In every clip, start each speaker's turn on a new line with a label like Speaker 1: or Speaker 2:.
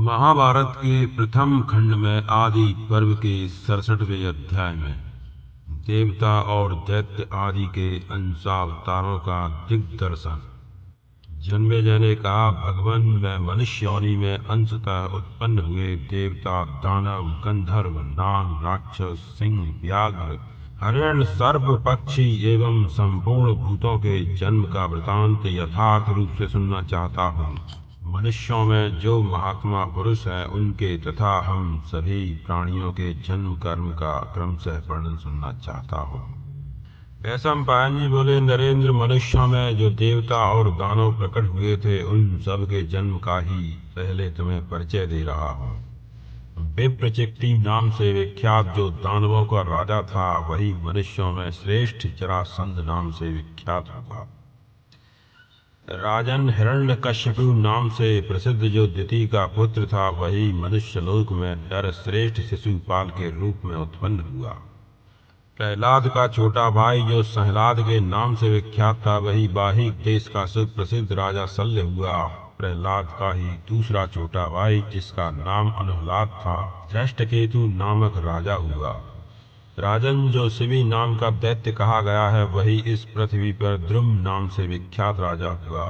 Speaker 1: महाभारत के प्रथम खंड में आदि पर्व के 67वें अध्याय में देवता और दैत्य आदि के अंशावतारों का दिग्दर्शन। जन्मेजय ने कहा, भगवान मैं मनुष्य योनि में अंशतः उत्पन्न हुए देवता, दानव, गंधर्व, नाग, राक्षस, सिंह, व्याघ्र, हरिण, सर्प, पक्षी एवं संपूर्ण भूतों के जन्म का वृतांत यथार्थ रूप से सुनना चाहता हूँ। मनुष्यों में जो महात्मा पुरुष हैं उनके तथा हम सभी प्राणियों के जन्म कर्म का क्रमशः वर्णन सुनना चाहता हूँ। वैशंपायन जी बोले, नरेंद्र, मनुष्यों में जो देवता और दानव प्रकट हुए थे उन सब के जन्म का ही पहले तुम्हें परिचय दे रहा हूँ। विप्रचित्ति नाम से विख्यात जो दानवों का राजा था वही मनुष्यों में श्रेष्ठ जरासंध नाम से विख्यात हुआ। राजन हिरण्यकश्यप नाम से प्रसिद्ध जो दिति का पुत्र था वही मनुष्य लोक में नर श्रेष्ठ शिशुपाल के रूप में उत्पन्न हुआ। प्रहलाद का छोटा भाई जो सहलाद के नाम से विख्यात था वही बाहिक देश का सुप्रसिद्ध राजा शल्य हुआ। प्रहलाद का ही दूसरा छोटा भाई जिसका नाम अनुहलाद था धृष्टकेतु नामक राजा हुआ। राजन जो शिवी नाम का दैत्य कहा गया है वही इस पृथ्वी पर द्रुम नाम से विख्यात राजा हुआ।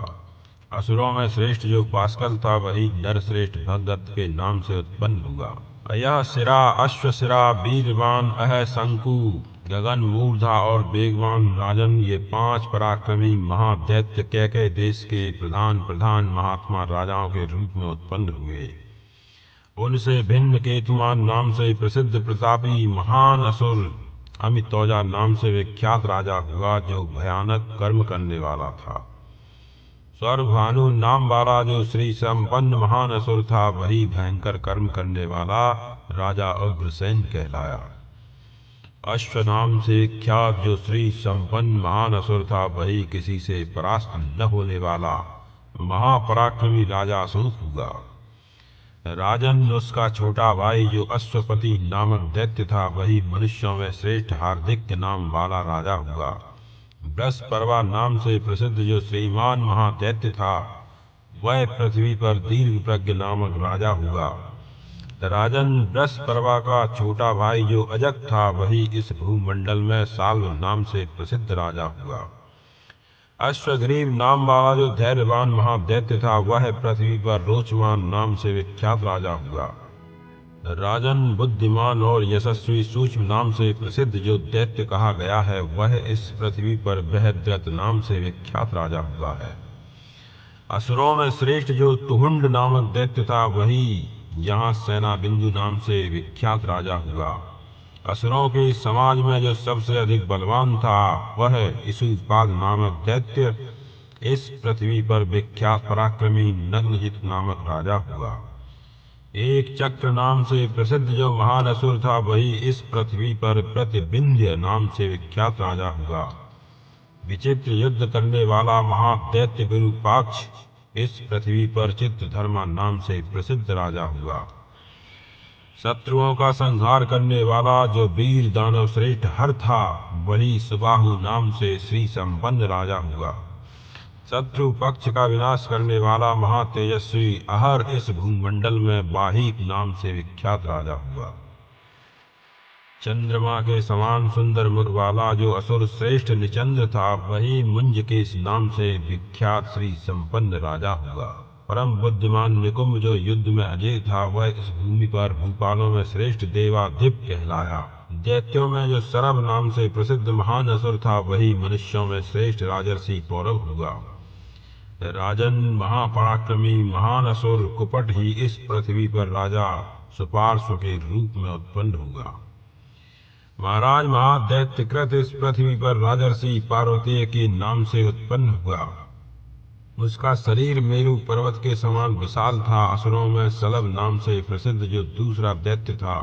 Speaker 1: असुरों में श्रेष्ठ जो पास्कल था वही नरश्रेष्ठ भगदत्त के नाम से उत्पन्न हुआ। अयः शिरा, अश्वशिरा, वीरवान, अह शंकु, गगन मूर्धा और वेगवान राजन ये 5 पराक्रमी महादैत्य कैकेय देश के प्रधान महात्मा राजाओं के रूप में उत्पन्न हुए। उनसे भिन्न केतुमान नाम से प्रसिद्ध प्रतापी महान असुर अमितौजा नाम से विख्यात राजा हुआ जो भयानक कर्म करने वाला था। स्वर्भानु नाम वाला जो श्री संपन्न महान असुर था वही भयंकर कर्म करने वाला राजा उग्रसेन कहलाया। अश्व नाम से विख्यात जो श्री संपन्न महान असुर था वही किसी से परास्त न होने वाला महापराक्रमी राजा अशोक हुआ। राजन उसका छोटा भाई जो अश्वपति नामक दैत्य था वही मनुष्यों में श्रेष्ठ हार्दिक नाम वाला राजा हुआ। बृहस्पति नाम से प्रसिद्ध जो श्रीमान महादैत्य था वह पृथ्वी पर दीर्घ प्रज्ञ नामक राजा हुआ। राजन बृहस्पति का छोटा भाई जो अजक था वही इस भूमंडल में साल्व नाम से प्रसिद्ध राजा हुआ। अश्वग्रीव नाम वाला जो धैर्यवान महादैत्य था वह पृथ्वी पर रोचमान नाम से विख्यात राजा हुआ। राजन बुद्धिमान और यशस्वी सूक्ष्म नाम से प्रसिद्ध जो दैत्य कहा गया है वह इस पृथ्वी पर बृहद्रथ नाम से विख्यात राजा हुआ है। असुरों में श्रेष्ठ जो तुहुंड नामक दैत्य था वही यहाँ सेना बिंदु नाम से विख्यात राजा हुआ। असुरों के समाज में जो सबसे अधिक बलवान था वह इशुपाद नामक दैत्य इस पृथ्वी पर विख्यात पराक्रमी नग्नजित नामक राजा हुआ। एक चक्र नाम से प्रसिद्ध जो महान असुर था वही इस पृथ्वी पर प्रतिबिंध्य नाम से विख्यात राजा हुआ। विचित्र युद्ध करने वाला महादैत्य विरूपाक्ष इस पृथ्वी पर चित्रधर्मा नाम से प्रसिद्ध राजा हुआ। शत्रुओं का संहार करने वाला जो वीर दानव श्रेष्ठ हर था वही सुबाहु नाम से श्री संपन्न राजा हुआ। शत्रु पक्ष का विनाश करने वाला महातेजस्वी अहर इस भूमंडल में बाहिक नाम से विख्यात राजा हुआ। चंद्रमा के समान सुंदर मुख वाला जो असुर श्रेष्ठ निचंद्र था वही मुंजकेश नाम से विख्यात श्री संपन्न राजा हुआ। परम बुद्धिमान निकुंभ जो युद्ध में अजय था वह इस भूमि पर भूपालों में श्रेष्ठ देवाधिप कहलाया। दैत्यों में जो सरभ नाम से प्रसिद्ध महान असुर था वही मनुष्यों में श्रेष्ठ राजर्षि पौरव हुआ। राजन महापराक्रमी महान असुर कुपट ही इस पृथ्वी पर राजा सुपार्श्व के रूप में उत्पन्न हुआ। महाराज महादैत्य कृत इस पृथ्वी पर राजर्षि पार्वतीय के नाम से उत्पन्न हुआ। उसका शरीर मेरु पर्वत के समान विशाल था। असुरों में सलभ नाम से प्रसिद्ध जो दूसरा दैत्य था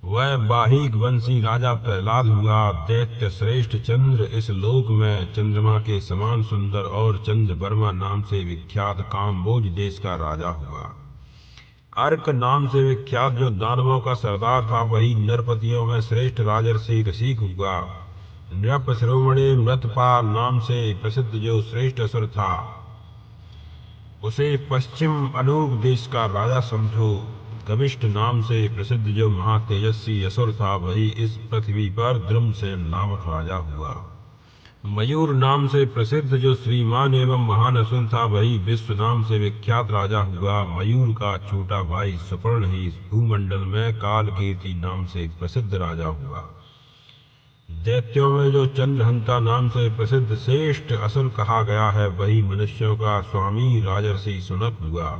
Speaker 1: वह बाहिक वंशी राजा प्रहलाद हुआ। दैत्य श्रेष्ठ चंद्र इस लोक में चंद्रमा के समान सुंदर और चंद्रवर्मा नाम से विख्यात काम्बोज देश का राजा हुआ। अर्क नाम से विख्यात जो दानवों का सरदार था वही नरपतियों में श्रेष्ठ राजर्षि ऋषिक हुआ। नृप श्रोमणी मृतपाल नाम से प्रसिद्ध जो श्रेष्ठ असुर था उसे पश्चिम अनूप देश का राजा समझो। गविष्ठ नाम से प्रसिद्ध जो महातेजस्वी असुर था वही इस पृथ्वी पर द्रुमसेन नामक राजा हुआ। मयूर नाम से प्रसिद्ध जो श्रीमान एवं महान असुर था वही विश्व नाम से विख्यात राजा हुआ। मयूर का छोटा भाई सुपर्ण ही इस भूमंडल में कालकीर्ति नाम से प्रसिद्ध राजा हुआ। दैत्यों में जो चंद्रहंता नाम से प्रसिद्ध श्रेष्ठ असुर कहा गया है वही मनुष्यों का स्वामी राजर्षि सुनक हुआ।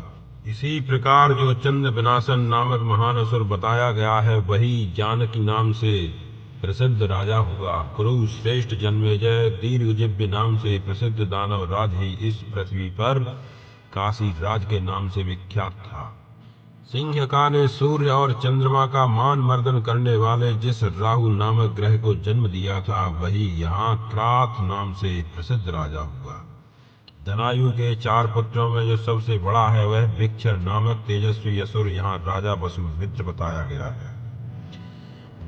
Speaker 1: इसी प्रकार जो चंद्र विनाशन नामक महान असुर बताया गया है वही जानकी नाम से प्रसिद्ध राजा हुआ। कुरु श्रेष्ठ जन्मेजय दीर्घजिह्व नाम से प्रसिद्ध दानव राज ही इस पृथ्वी पर काशी राज के नाम से विख्यात था। सिंहका ने सूर्य और चंद्रमा का मान मर्दन करने वाले जिस राहु नामक ग्रह को जन्म दिया था वही यहाँ क्राथ नाम से प्रसिद्ध राजा हुआ। धनायु के 4 पुत्रों में जो सबसे बड़ा है वह विक्षर नामक तेजस्वी असुर यहाँ राजा वसुमित्र बताया गया है।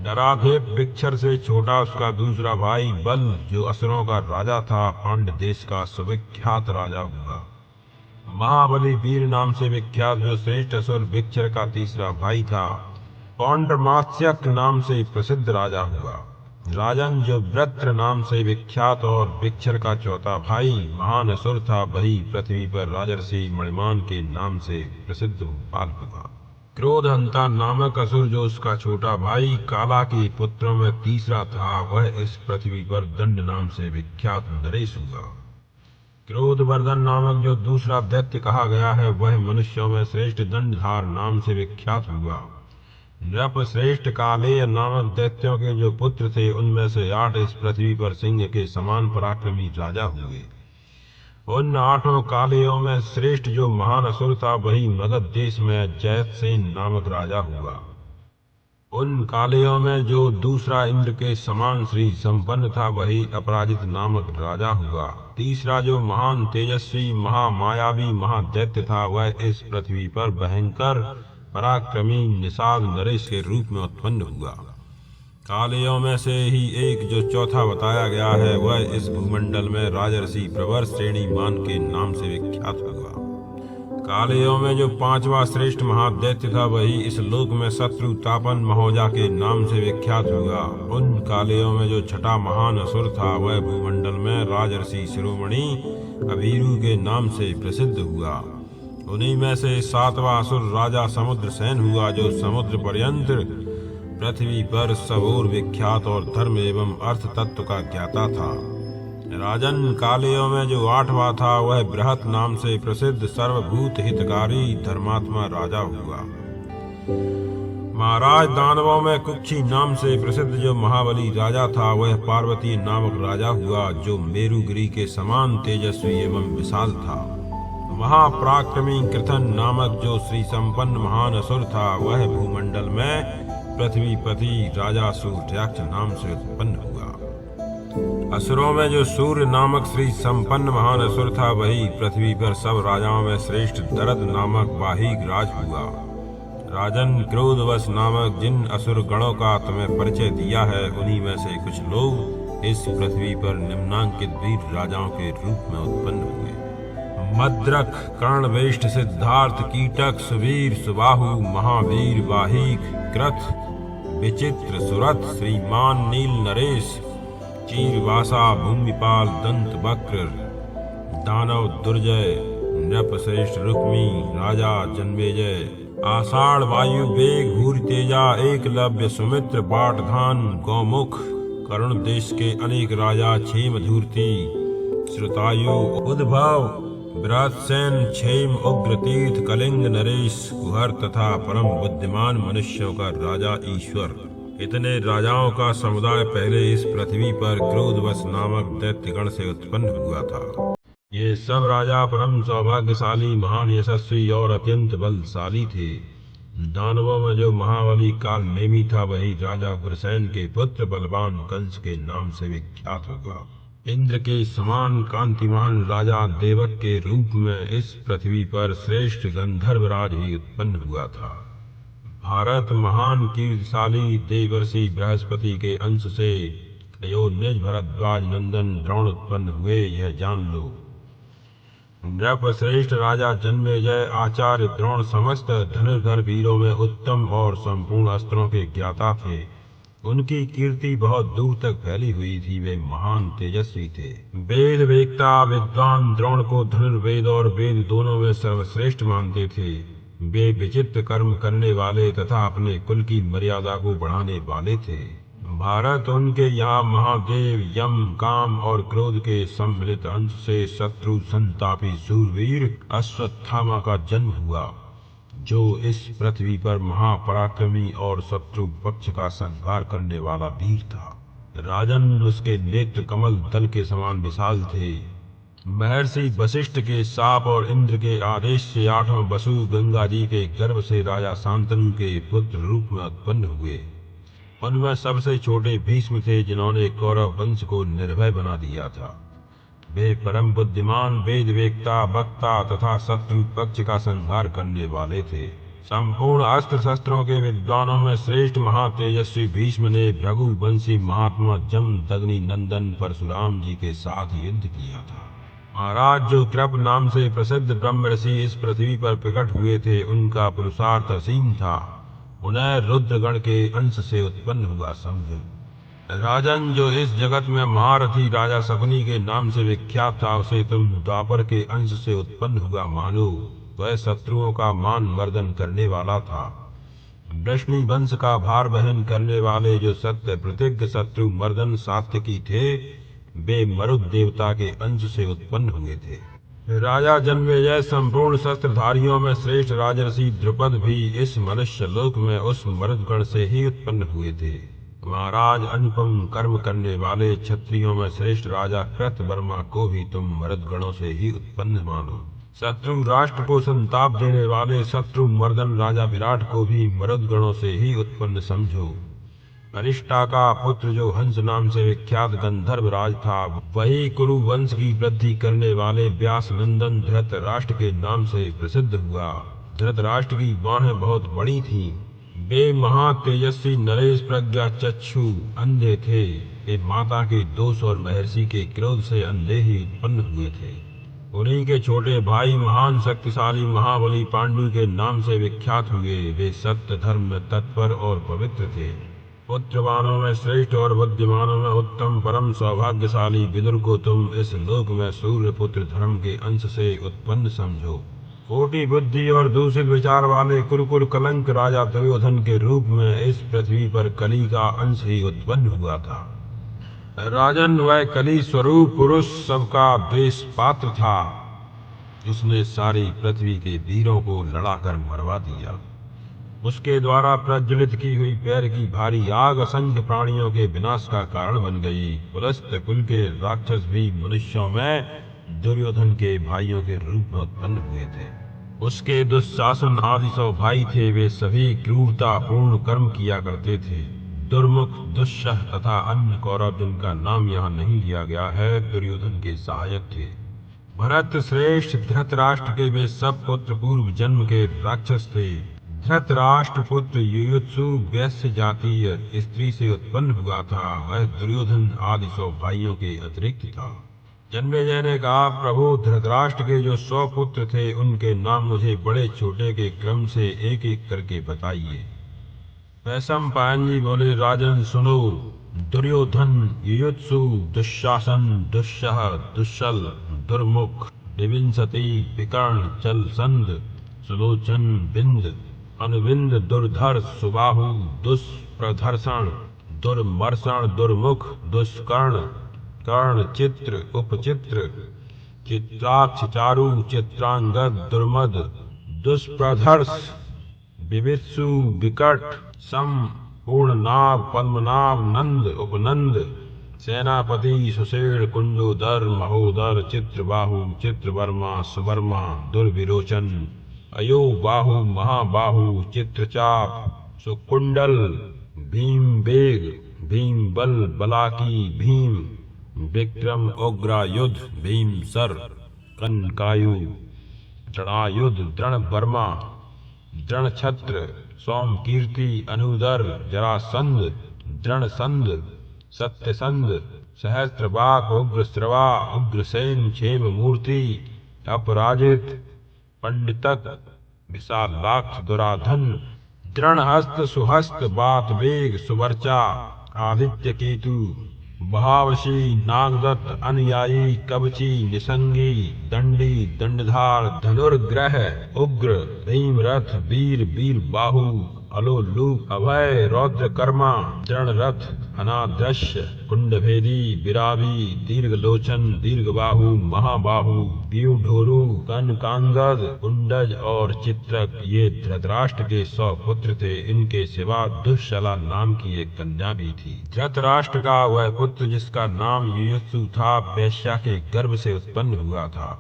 Speaker 1: नराधिप विक्षर से छोटा उसका दूसरा भाई बल जो असुरों का राजा था पांड देश का सुविख्यात राजा हुआ। महाबली वीर नाम से विख्यात जो श्रेष्ठ असुर विक्षर का तीसरा भाई था पौंड्रमात्स्यक नाम से प्रसिद्ध राजा हुआ। राजन जो वृत्र नाम से विख्यात और विक्षर का चौथा भाई महान असुर था वही पृथ्वी पर राजर्षि मणिमान के नाम से प्रसिद्ध पाल हुआ। क्रोधहंता नामक असुर जो उसका छोटा भाई काला के पुत्रों में तीसरा था वह इस पृथ्वी पर दंड नाम से विख्यात नरेश हुआ। क्रोधवर्धन नामक जो दूसरा दैत्य कहा गया है वह मनुष्यों में श्रेष्ठ दंडधार नाम से विख्यात हुआ। नृप श्रेष्ठ कालेय नामक दैत्यों के जो पुत्र थे उनमें से 8 इस पृथ्वी पर सिंह के समान पराक्रमी राजा हुए। उन 8 कालेयों में श्रेष्ठ जो महान असुर था वही मगध देश में जयसेन नामक राजा हुआ। उन कालेयों में जो दूसरा इंद्र के समान श्री संपन्न था वही अपराजित नामक राजा हुआ। तीसरा जो महान तेजस्वी महामायावी महादैत्य था वह इस पृथ्वी पर भयंकर पराक्रमी निषाद नरेश के रूप में उत्पन्न हुआ। कालेयों में से ही एक जो चौथा बताया गया है वह इस भूमंडल में राजर्षि प्रवर श्रेणी मान के नाम से विख्यात हुआ। कालेयों में जो 5वां श्रेष्ठ महादैत्य था वही इस लोक में शत्रु तापन महोजा के नाम से विख्यात हुआ। उन कालेयों में जो 6ठा महान असुर था वह भूमंडल में राजर्षि शिरोमणि अभीरू के नाम से प्रसिद्ध हुआ। उन्हीं में से 7वां असुर राजा समुद्र सेन हुआ जो समुद्र पर्यंत पृथ्वी पर सबोर विख्यात और धर्म एवं अर्थ तत्व का ज्ञाता था। राजन कालेयों में जो 8वां था वह बृहत नाम से प्रसिद्ध सर्वभूत हितकारी धर्मात्मा राजा हुआ। महाराज दानवों में कुक्षी नाम से प्रसिद्ध जो महाबली राजा था वह पार्वती नामक राजा हुआ जो मेरुगिरी के समान तेजस्वी एवं विशाल था। महापराक्रमी कृथन नामक जो श्री संपन्न महान असुर था वह भूमंडल में पृथ्वीपति राजा सूर्याक्ष नाम से उत्पन्न हुआ। असुरों में जो सूर्य नामक श्री संपन्न महान असुर था वही पृथ्वी पर सब राजाओं में श्रेष्ठ दरद नामक बाहिक राज हुआ। राजन क्रोधवश नामक जिन असुर गणों का तुम्हें परिचय दिया है उन्हीं में से कुछ लोग इस पृथ्वी पर निम्नांकित वीर राजाओं के रूप में उत्पन्न हुए। मद्रक कर्णवेष्ट सिद्धार्थ कीटक सुवीर सुबाहु महावीर वाहिक कृथ विचित्र सुरथ श्रीमान नील नरेश चीरवासा भूमिपाल दंत वक्र दानव दुर्जय नृपश्रेष्ठ रुक्मी राजा जन्मेजय आषाढ़ वायु वेग भूरि तेजा एकलव्य सुमित्र बाटधान गौमुख करुण देश के अनेक राजा क्षेम धूर्ति श्रुतायु उद्भव बृहत्सेन क्षेम उग्र तीर्थ कलिंग नरेश कुहर तथा परम बुद्धिमान मनुष्यों का राजा ईश्वर। इतने राजाओं का समुदाय पहले इस पृथ्वी पर क्रोधवश नामक दैत्यगण से उत्पन्न हुआ था। ये सब राजा परम सौभाग्यशाली महान यशस्वी और अत्यंत बलशाली थे। दानवों में जो महाबली कालनेमी था वही राजा गुरसैन के पुत्र बलवान कंस के नाम से विख्यात हुआ। इंद्र के समान कांतिमान राजा देवक के रूप में इस पृथ्वी पर श्रेष्ठ गंधर्वराज ही उत्पन्न हुआ था। भारत महान कीर्तिशाली देवर्षि बृहस्पति के अंश से अयोनिज भरद्वाज नंदन द्रोण उत्पन्न हुए यह जान लो। नृपश्रेष्ठ राजा जन्मेजय आचार्य द्रोण समस्त धनुर्धर वीरों में उत्तम और संपूर्ण अस्त्रों के ज्ञाता थे। उनकी कीर्ति बहुत दूर तक फैली हुई थी। वे महान तेजस्वी थे। वेद वेत्ता विद्वान द्रोण को धनुर्वेद और वेद दोनों में सर्वश्रेष्ठ मानते थे। वे विचित्र कर्म करने वाले तथा अपने कुल की मर्यादा को बढ़ाने वाले थे। भारत उनके यहाँ महादेव यम काम और क्रोध के सम्मिलित अंश से शत्रु संतापी सूरवीर अश्वत्थामा का जन्म हुआ, जो इस पृथ्वी पर महापराक्रमी और शत्रु पक्ष का संहार करने वाला वीर था। राजन, उसके नेत्र कमल दल के समान विशाल थे। महर्षि वशिष्ठ के शाप और इंद्र के आदेश से 8वां वसु गंगा जी के गर्भ से राजा शांतनु के पुत्र रूप में उत्पन्न हुए। उनमें सबसे छोटे भीष्म थे, जिन्होंने कौरव वंश को निर्भय बना दिया था। वे परम बुद्धिमान, वेद वेत्ता, वक्ता तथा शत्रु पक्ष का संहार करने वाले थे। संपूर्ण अस्त्र शस्त्रों के विद्वानों में श्रेष्ठ महातेजस्वी भीष्म ने भृगुवंशी महात्मा जमदग्नि नंदन परशुराम जी के साथ युद्ध किया था। महाराज, जो कृप नाम से प्रसिद्ध ब्रह्म ऋषि इस पृथ्वी पर प्रकट हुए थे, उनका पुरुषार्थ असीम था। उन्हें रुद्रगण के अंश से उत्पन्न हुआ समझो। राजन, जो इस जगत में महारथी राजा शकुनी के नाम से विख्यात था, उसे तुम द्वापर के अंश से उत्पन्न हुआ मानो। वह शत्रुओं का मान मर्दन करने वाला था। वृष्णि वंश का भार वहन करने वाले जो सत्य प्रतिज्ञ शत्रु मर्दन सात्यकी थे, वे मरुत देवता के अंश से उत्पन्न हुए थे। राजा जन्मेजय संपूर्ण शस्त्रधारियों में श्रेष्ठ राजर्षि द्रुपद भी इस मनुष्य लोक में उस मरुदगण से ही उत्पन्न हुए थे। महाराज, अनुपम कर्म करने वाले क्षत्रियों में श्रेष्ठ राजा कृतवर्मा को भी तुम मरुदगणों से ही उत्पन्न मानो। शत्रु राष्ट्र को संताप देने वाले शत्रु मर्दन राजा विराट को भी मरुदगणों से ही उत्पन्न समझो। अरिष्टा का पुत्र जो हंस नाम से विख्यात गंधर्व राज था, वही कुरु वंश की वृद्धि करने वाले व्यास नंदन धृतराष्ट्र के नाम से प्रसिद्ध हुआ। धृतराष्ट्र की बाहें बहुत बड़ी थीं। वे महातेजस्वी नरेश प्रज्ञा चक्षु अंधे थे। वे माता के दोष और महर्षि के क्रोध से अंधे ही उत्पन्न हुए थे। उन्हीं के छोटे भाई महान शक्तिशाली महाबली पांडु के नाम से विख्यात हुए। वे सत्य धर्म में तत्पर और पवित्र थे। पुत्रवानों में श्रेष्ठ और बुद्धिमानों में उत्तम परम सौभाग्यशाली विदुर को तुम इस लोक में सूर्य पुत्र धर्म के अंश से उत्पन्न समझो। कोटि बुद्धि और दूषित विचार वाले कुरुकुल कलंक राजा दुर्योधन के रूप में इस पृथ्वी पर कली का अंश ही उत्पन्न हुआ था। राजन, वह कली स्वरूप पुरुष सबका द्वेष पात्र था। उसने सारी पृथ्वी के वीरों को लड़ाकर मरवा दिया। उसके द्वारा प्रज्वलित की हुई पैर की भारी आग असंख्य प्राणियों के विनाश का कारण बन गई। पुलस्त्य कुल के राक्षस भी मनुष्यों में दुर्योधन के भाइयों के रूप में उत्पन्न हुए थे। उसके दुशासन आदि 100 भाई थे। वे सभी क्रूरता पूर्ण कर्म किया करते थे। दुर्मुख, दुस्सह तथा अन्य कौरव, जिनका नाम यहाँ नहीं लिया गया है, दुर्योधन के सहायक थे। भरत श्रेष्ठ धृतराष्ट्र के वे सब पुत्र पूर्व जन्म के राक्षस थे। धृतराष्ट्र पुत्र युयुत्सु वैश्य जातीय स्त्री से उत्पन्न हुआ था। वह दुर्योधन आदि 100 भाइयों के अतिरिक्त था। जन्मेजय ने कहा, प्रभु, धृतराष्ट्र के जो 100 पुत्र थे, उनके नाम मुझे बड़े छोटे के क्रम से एक एक करके बताइए। वैशंपायन जी बोले, राजन सुनो। दुर्योधन, युयुत्सु, दुशासन, दुस्सह, दुश्शल, दुर्मुख, विविंशति, विकर्ण, जलसंध, सुलोचन, बिंद, अनुबिंद, दुर्धर्ष, सुबाहु, दुष्प्रधर्षण, दुर्मर्षण, दुर्मुख, दुष्कर्ण, कर्ण, चित्र, उपचित्र, चित्राक्ष, चारु, चित्रांगद, दुर्मद, दुष्प्रधर्ष, विवित्सु, विकट, सम, पूर्णनाभ, पद्मनाभ, नंद, उपनंद, सेनापति, सुषेण, कुंजोदर, महोदर, चित्रबाहु, चित्रवर्मा, सुवर्मा, दुर्विरोचन, अयोबाहु, महाबाहु, चित्रचाप, सुकुंडल, भीमबेग, भीमबल, बलाकी, भीम, विक्रम, उग्रायुध, भीमसर, कनकायु, दृढ़ायुध, दृढ़वर्मा, दृढ़छत्र, सोमकीर्ति, अनुदर, जरासंध, दृढ़संध, सत्यसंध, सहस्त्रबाक, उग्रश्रवा, उग्रसेन, क्षेममूर्ति, अपराजित पंडितक विशालाक्ष दुराधन दृढ़हस्त सुहस्त बात वेग सुवर्चा आदित्य केतु भावशी नागदत्त अनुयायी कवची निसंगी दंडी दंडधार धनुर्ग्रह उग्र भीमरथ वीर वीर बाहु अलोलूप अभय रौद्र कर्मा दृढ़ रथ अनादृश्य कुंडभेदी विरावी दीर्घलोचन दीर्घबाहु महाबाहु व्यूढोरु कनकांगद कुंडज और चित्रक ये धृतराष्ट्र के 100 पुत्र थे। इनके सिवा दुश्शला नाम की एक कन्या भी थी। धृतराष्ट्र का वह पुत्र जिसका नाम युयुत्सु था वैश्या के गर्भ से उत्पन्न हुआ था।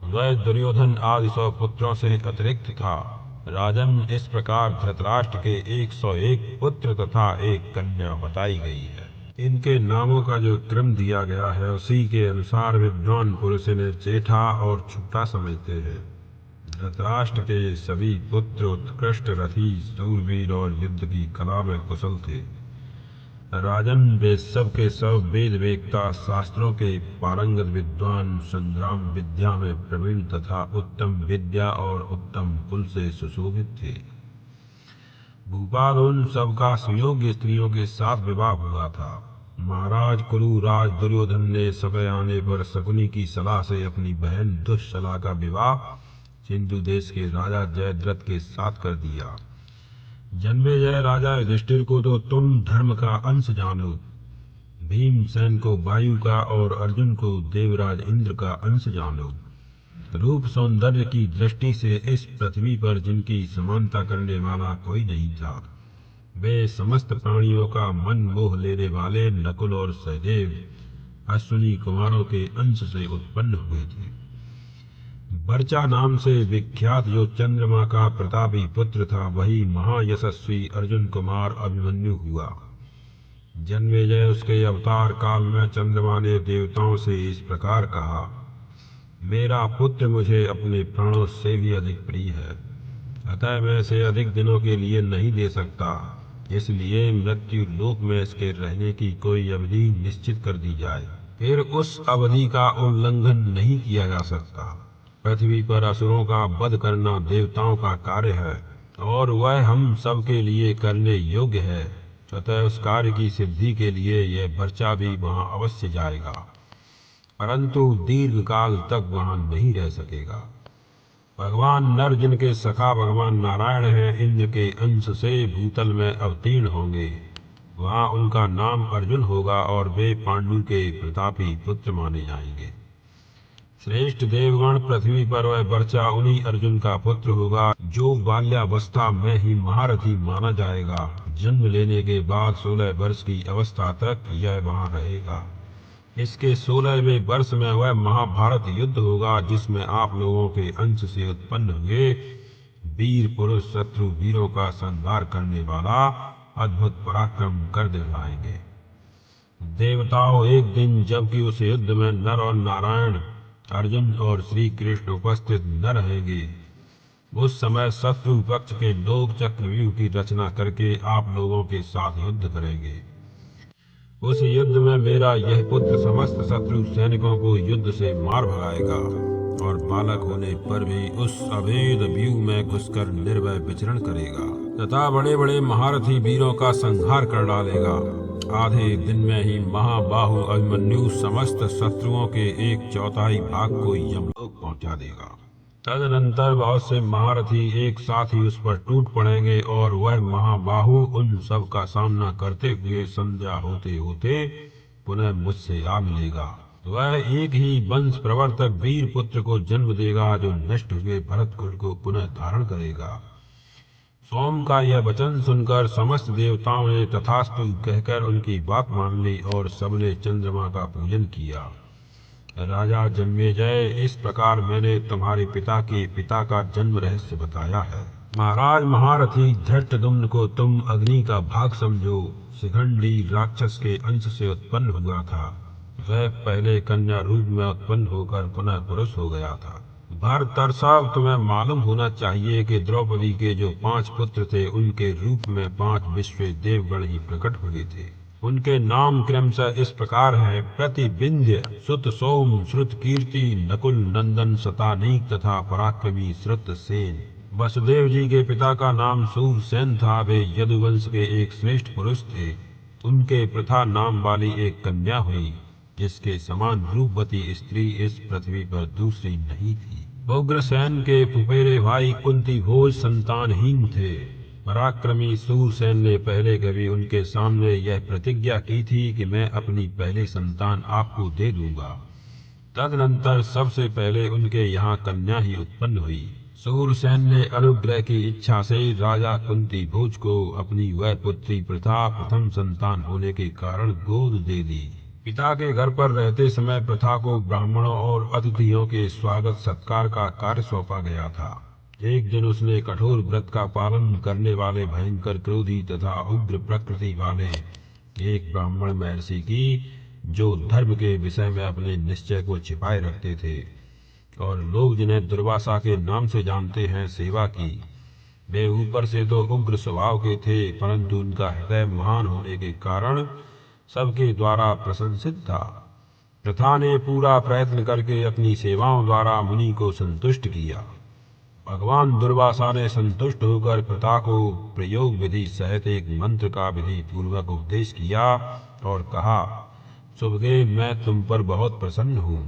Speaker 1: वह दुर्योधन आदि 100 पुत्रों से अतिरिक्त था। राजन, इस प्रकार धृतराष्ट्र के 101 पुत्र तथा एक कन्या बताई गई है। इनके नामों का जो क्रम दिया गया है उसी के अनुसार विद्वान पुरुष इन्हें जेठा और छोटा समझते हैं। धृतराष्ट्र के सभी पुत्र उत्कृष्ट रथी शूरवीर और युद्ध की कला में कुशल थे। राजन, वे सब के सब वेद वेदता शास्त्रों के पारंगत विद्वान संग्राम विद्या में प्रवीण तथा उत्तम विद्या और उत्तम कुल से सुशोभित थे। भूपाल, उन सब का सुयोग्य स्त्रियों के साथ विवाह हुआ था। महाराज कुरु राज दुर्योधन ने समय आने पर शकुनी की सलाह से अपनी बहन दुश्शला का विवाह सिंधु देश के राजा जयद्रथ के साथ कर दिया। जन्मेजय राजा युधिष्ठिर को तो तुम धर्म का अंश जानो, भीमसेन को वायु का और अर्जुन को देवराज इंद्र का अंश जानो। रूप सौंदर्य की दृष्टि से इस पृथ्वी पर जिनकी समानता करने वाला कोई नहीं था। वे समस्त प्राणियों का मन मोह लेने वाले नकुल और सहदेव अश्विनी कुमारों के अंश से उत्पन्न हुए थे। बर्चा नाम से विख्यात जो चंद्रमा का प्रतापी पुत्र था वही महायशस्वी अर्जुन कुमार अभिमन्यु हुआ। जन्मेजय, उसके अवतार काल में चंद्रमा ने देवताओं से इस प्रकार कहा, मेरा पुत्र मुझे अपने प्राणों से भी अधिक प्रिय है, अतः मैं इसे अधिक दिनों के लिए नहीं दे सकता, इसलिए मृत्यु लोक में इसके रहने की कोई अवधि निश्चित कर दी जाए, फिर उस अवधि का उल्लंघन नहीं किया जा सकता। पृथ्वी पर असुरों का वध करना देवताओं का कार्य है और वह हम सब के लिए करने योग्य है, अतः उस कार्य की सिद्धि के लिए यह बर्चा भी वहां अवश्य जाएगा, परंतु दीर्घ काल तक वहां नहीं रह सकेगा। भगवान नर, जिनके सखा भगवान नारायण हैं, इंद्र के अंश से भूतल में अवतीर्ण होंगे। वहां उनका नाम अर्जुन होगा और वे पांडु के प्रतापी पुत्र माने जाएंगे। श्रेष्ठ देवगण, पृथ्वी पर वह बर्चा उन्हीं अर्जुन का पुत्र होगा जो बाल्यावस्था में ही महारथी माना जाएगा। जन्म लेने के बाद 16 वर्ष की अवस्था तक यह वहां रहेगा। इसके 16वें वर्ष में वह महाभारत युद्ध होगा जिसमें आप लोगों के अंश से उत्पन्न हुए वीर पुरुष शत्रु वीरों का संहार करने वाला अद्भुत पराक्रम कर दिखाएंगे। देवताओं, एक दिन जबकि उस युद्ध में नर और नारायण अर्जुन और श्री कृष्ण उपस्थित न रहेंगे, उस समय शत्रु पक्ष के लोग चक्रव्यूह की रचना करके आप लोगों के साथ युद्ध करेंगे। उस युद्ध में मेरा यह पुत्र समस्त शत्रु सैनिकों को युद्ध से मार भगाएगा और बालक होने पर भी उस अभेद व्यूह में घुसकर निर्भय विचरण करेगा तथा बड़े बड़े महारथी वीरों का संहार कर डालेगा। आधे दिन में ही महाबाहु अभिमन्यु समस्त शत्रुओं के 1/4 भाग को यमलोक पहुंचा देगा। तदनंतर बहुत से महारथी एक साथ ही उस पर टूट पड़ेंगे और वह महाबाहु उन सब का सामना करते हुए संध्या होते होते पुनः मुझसे आ मिलेगा। वह एक ही वंश प्रवर्तक वीर पुत्र को जन्म देगा जो नष्ट हुए भरत कुल को पुनः धारण करेगा। सोम का यह वचन सुनकर समस्त देवताओं ने तथास्तु कहकर उनकी बात मान ली और सबने चंद्रमा का पूजन किया। राजा जन्मेजय, इस प्रकार मैंने तुम्हारे पिता के पिता का जन्म रहस्य बताया है। महाराज महारथी धृष्टद्युम्न को तुम अग्नि का भाग समझो। शिखंडी राक्षस के अंश से उत्पन्न हुआ था। वह पहले कन्या रूप में उत्पन्न होकर पुनः पुरुष हो गया था। भरतर्षभ, तुम्हें मालूम होना चाहिए कि द्रौपदी के जो 5 पुत्र थे उनके रूप में 5 विश्व देवगण ही प्रकट हुए थे। उनके नाम क्रमशः इस प्रकार हैं: प्रतिविंध्य, सुत सोम, श्रुत कीर्ति, नकुल नंदन, शतानीक तथा पराक्रमी श्रुत सेन। वसुदेव जी के पिता का नाम सूरसेन था। वे यदुवंश के एक श्रेष्ठ पुरुष थे। उनके प्रथा नाम वाली एक कन्या हुई, जिसके समान रूपवती स्त्री इस पृथ्वी पर दूसरी नहीं थी। उग्रसेन के फुफेरे भाई कुंती भोज संतानहीन थे। पराक्रमी सूरसेन ने पहले कभी उनके सामने यह प्रतिज्ञा की थी कि मैं अपनी पहली संतान आपको दे दूंगा। तदनंतर सबसे पहले उनके यहाँ कन्या ही उत्पन्न हुई। सूरसेन ने अनुग्रह की इच्छा से राजा कुंती भोज को अपनी वह पुत्री प्रथा प्रथम संतान होने के कारण गोद दे दी। पिता के घर पर रहते समय प्रथा को ब्राह्मणों और अतिथियों के स्वागत सत्कार का कार्य सौंपा गया था। एक दिन उसने कठोर व्रत का पालन करने वाले भयंकर क्रोधी तथा उग्र प्रकृति वाले एक ब्राह्मण महर्षि की, जो धर्म के विषय में अपने निश्चय को छिपाए रखते थे और लोग जिन्हें दुर्वासा के नाम से जानते हैं, सेवा की। वे ऊपर से तो उग्र स्वभाव के थे, परंतु उनका हृदय महान होने के कारण सबके द्वारा प्रशंसित था। प्रथा ने पूरा प्रयत्न करके अपनी सेवाओं द्वारा मुनि को संतुष्ट किया। भगवान दुर्वासा ने संतुष्ट होकर प्रथा को प्रयोग विधि सहित एक मंत्र का विधि पूर्वक उपदेश किया और कहा, सुभगे, मैं तुम पर बहुत प्रसन्न हूँ।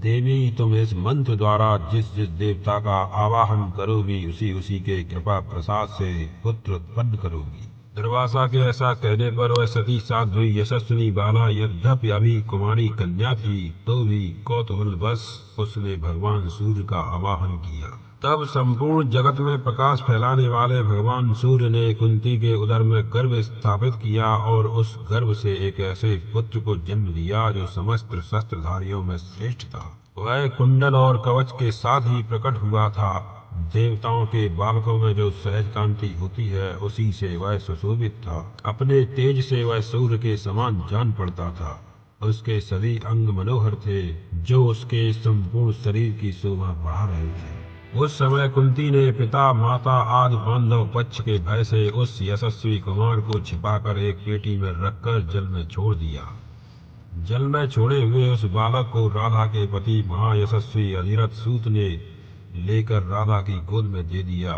Speaker 1: देवी, तुम इस मंत्र द्वारा जिस जिस देवता का आवाहन करोगी, उसी उसी के कृपा प्रसाद से पुत्र उत्पन्न करोगी। दुर्वासा के ऐसा कहने पर वह सती साध्वी यशस्विनी बाला यद्यपि अभी कुमारी कन्या थी, तो भी कौतूहलवश उसने भगवान सूर्य का आवाहन किया। तब संपूर्ण जगत में प्रकाश फैलाने वाले भगवान सूर्य ने कुंती के उदर में गर्भ स्थापित किया और उस गर्भ से एक ऐसे पुत्र को जन्म दिया जो समस्त शस्त्रधारियों में श्रेष्ठ था। वह कुंडल और कवच के साथ ही प्रकट हुआ था। देवताओं के बालकों में जो सहज कांति होती है, उसी से वह सुशोभित था। अपने तेज से वह सूर्य के समान जान पड़ता था। उसके सभी अंग मनोहर थे, जो उसके संपूर्ण शरीर की शोभा बढ़ा रहे थे। उस समय कुंती ने पिता, माता आदि बांधव पक्ष के भय से उस यशस्वी कुमार को छिपाकर एक पेटी में रखकर जल में छोड़ दिया। जल में छोड़े हुए उस बालक को राधा के पति महायशस्वी अधिरथ सूत ने लेकर राधा की गोद में दे दिया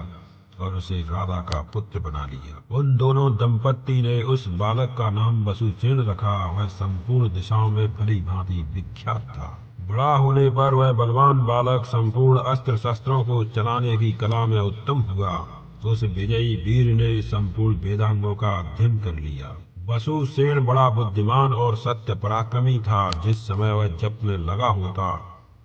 Speaker 1: और उसे राधा का पुत्र बना लिया। उन दोनों दंपत्ति ने उस बालक का नाम वसुसेन रखा। वह संपूर्ण दिशाओं में भली भांति विख्यात था। बड़ा होने पर वह बलवान बालक संपूर्ण अस्त्र शस्त्रों को चलाने की कला में उत्तम हुआ। उस विजयी वीर ने संपूर्ण वेदांगों का अध्ययन कर लिया। वसुसेन बड़ा बुद्धिमान और सत्य पराक्रमी था। जिस समय वह जप में लगा होता,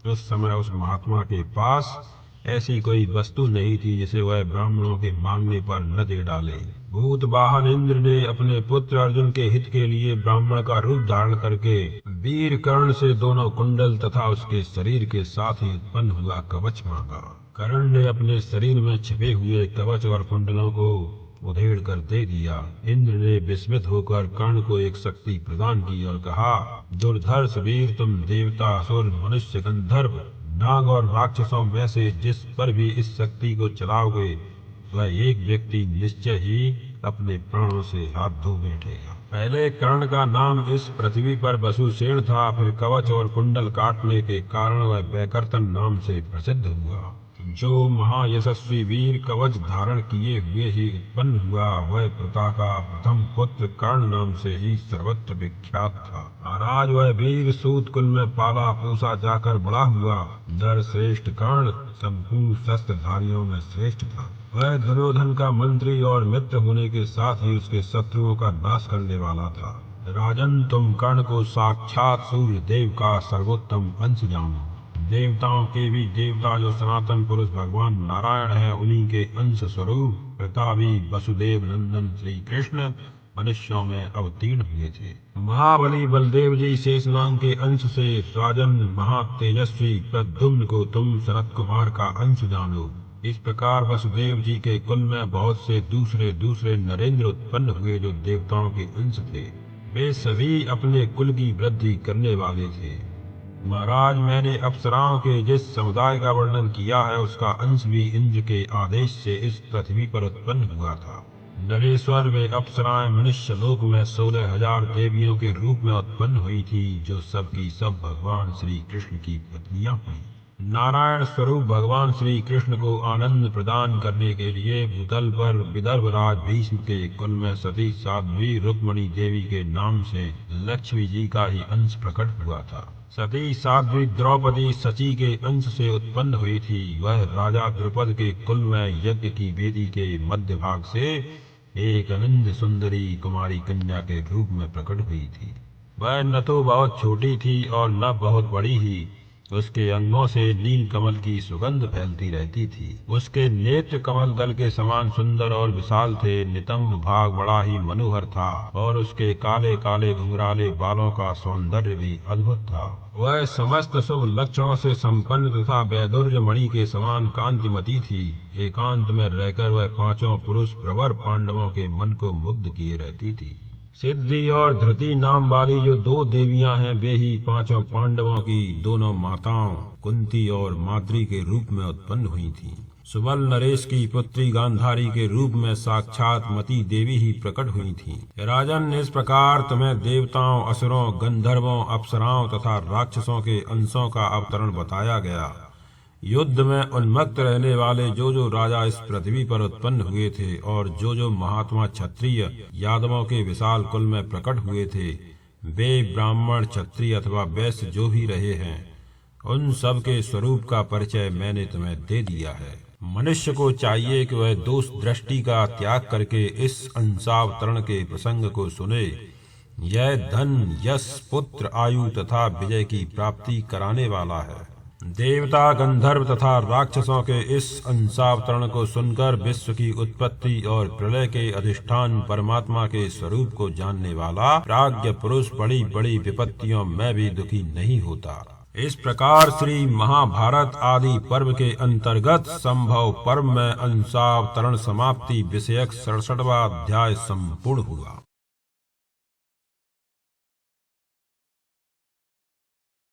Speaker 1: उस समय उस महात्मा के पास ऐसी कोई वस्तु नहीं थी जिसे वह ब्राह्मणों के मांगने पर न दे डाले। भूत वाहन इंद्र ने अपने पुत्र अर्जुन के हित के लिए ब्राह्मण का रूप धारण करके वीर कर्ण से दोनों कुंडल तथा उसके शरीर के साथ ही उत्पन्न हुआ कवच मांगा। कर्ण ने अपने शरीर में छिपे हुए कवच और कुंडलों को उधेड़ कर दे दिया। इंद्र ने विस्मित होकर कर्ण को एक शक्ति प्रदान की और कहा, दुर्धर्ष वीर, तुम देवता, असुर, मनुष्य, गंधर्व, नाग और राक्षसों में से जिस पर भी इस शक्ति को चलाओगे, वह एक व्यक्ति निश्चय ही अपने प्राणों से हाथ धो बैठेगा। पहले कर्ण का नाम इस पृथ्वी पर वसुसेन था। फिर कवच और कुंडल काटने के कारण वह बैकर्तन नाम से प्रसिद्ध हुआ। जो महायशस्वी वीर कवच धारण किए हुए ही उत्पन्न हुआ, वह प्रथा का प्रथम पुत्र कर्ण नाम से ही सर्वत्र विख्यात था। महाराज, वह वीर सूत कुल में पाला पोसा जाकर बड़ा हुआ। नर श्रेष्ठ कर्ण संपूर्ण शस्त्रधारियों में श्रेष्ठ था। वह दुर्योधन का मंत्री और मित्र होने के साथ ही उसके शत्रुओं का नाश करने वाला था। राजन, तुम कर्ण को साक्षात सूर्य देव का सर्वोत्तम अंश जानो। देवताओं के भी देवता जो सनातन पुरुष भगवान नारायण है, उन्हीं के अंश स्वरूप प्रतापी वसुदेव नंदन श्री कृष्ण मनुष्यों में अवतीर्ण हुए थे। महाबली बलदेव जी शेषनाग के अंश से राजन महातेजस्वी प्रद्युम्न को तुम शरत कुमार का अंश जानो। इस प्रकार वसुदेव जी के कुल में बहुत से दूसरे दूसरे नरेंद्र उत्पन्न हुए जो देवताओं के अंश थे। वे सभी अपने कुल की वृद्धि करने वाले थे। महाराज, मैंने अप्सराओं के जिस समुदाय का वर्णन किया है, उसका अंश भी इंद्र के आदेश से इस पृथ्वी पर उत्पन्न हुआ था। नरेश्वर वे अप्सराएं मनुष्य लोक में 16,000 देवियों के रूप में उत्पन्न हुई थी, जो सबकी सब भगवान श्री कृष्ण की पत्नियां हुई। नारायण स्वरूप भगवान श्री कृष्ण को आनंद प्रदान करने के लिए भूतल पर विदर्भराज भीष्म के कुल में सती साध्वी रुक्मणी देवी के नाम से लक्ष्मी जी का ही अंश प्रकट हुआ था। सती साध्वी द्रौपदी शची के अंश से उत्पन्न हुई थी। वह राजा द्रुपद के कुल में यज्ञ की वेदी के मध्य भाग से एक अनंत सुंदरी कुमारी कन्या के रूप में प्रकट हुई थी। वह न तो बहुत छोटी थी और न बहुत बड़ी ही। उसके अंगों से नील कमल की सुगंध फैलती रहती थी। उसके नेत्र कमल दल के समान सुंदर और विशाल थे। नितंब भाग बड़ा ही मनोहर था और उसके काले काले घुंघराले बालों का सौंदर्य भी अद्भुत था। वह समस्त शुभ लक्षणों से संपन्न तथा वैदुर्य मणि के समान कांतिमती थी। एकांत में रहकर वह पांचों पुरुष प्रवर पांडवों के मन को मुग्ध किए रहती थी। सिद्धि और धृति नाम वाली जो दो देवियां हैं, वे ही पांचों पांडवों की दोनों माताओं कुंती और माद्री के रूप में उत्पन्न हुई थीं। सुबल नरेश की पुत्री गांधारी के रूप में साक्षात मती देवी ही प्रकट हुई थीं। राजन, इस प्रकार तुम्हें देवताओं, असुरों, गंधर्वों, अप्सराओं तथा राक्षसों के अंशों का अवतरण बताया गया। युद्ध में उन्मत्त रहने वाले जो जो राजा इस पृथ्वी पर उत्पन्न हुए थे और जो जो महात्मा क्षत्रिय यादवों के विशाल कुल में प्रकट हुए थे, वे ब्राह्मण, क्षत्रिय अथवा वैश्य जो भी रहे हैं, उन सब के स्वरूप का परिचय मैंने तुम्हें दे दिया है। मनुष्य को चाहिए कि वह दोष दृष्टि का त्याग करके इस अंशावतरण के प्रसंग को सुने। यह धन, यश, पुत्र, आयु तथा विजय की प्राप्ति कराने वाला है। देवता, गंधर्व तथा राक्षसों के इस अंशावतरण को सुनकर विश्व की उत्पत्ति और प्रलय के अधिष्ठान परमात्मा के स्वरूप को जानने वाला प्राज्ञ पुरुष बड़ी बड़ी विपत्तियों में भी दुखी नहीं होता। इस प्रकार श्री महाभारत आदि पर्व के अंतर्गत संभव पर्व में अंशावतरण समाप्ति विषयक 67वां अध्याय संपूर्ण हुआ।